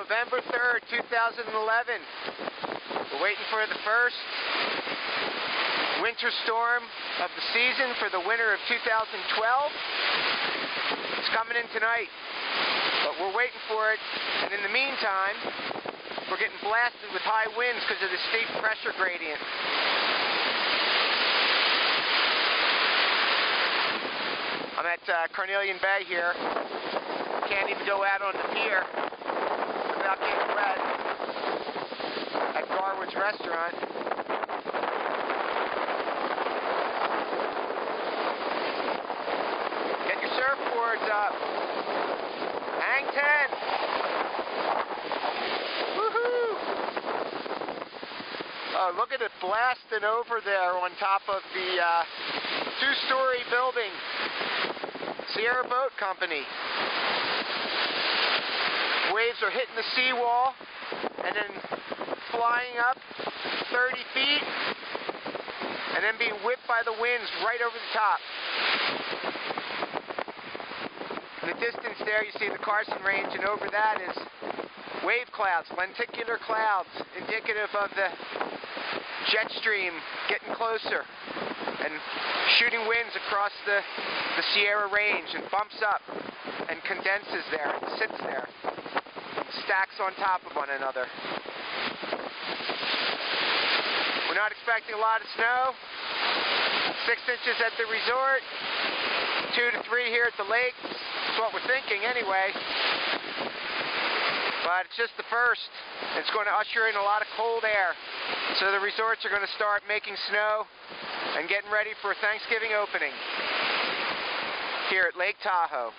November 3rd, 2011. We're waiting for the first winter storm of the season for the winter of 2012. It's coming in tonight, but we're waiting for it. And in the meantime, we're getting blasted with high winds because of the steep pressure gradient. I'm at Carnelian Bay here. Can't even go out on the pier without getting wet at Garwood's restaurant. Get your surfboards up. Hang 10. Woohoo! Oh, look at it blasting over there on top of the two-story building. Sierra Boat Company. Waves are hitting the seawall and then flying up 30 feet and then being whipped by the winds right over the top. In the distance there you see the Carson Range, and over that is wave clouds, lenticular clouds, indicative of the jet stream getting closer and shooting winds across the Sierra Range, and bumps up and condenses there and sits there, stacks on top of one another. We're not expecting a lot of snow. 6 inches at the resort, 2 to 3 here at the lake. That's what we're thinking anyway. But it's just the first. It's going to usher in a lot of cold air. So the resorts are going to start making snow and getting ready for a Thanksgiving opening here at Lake Tahoe.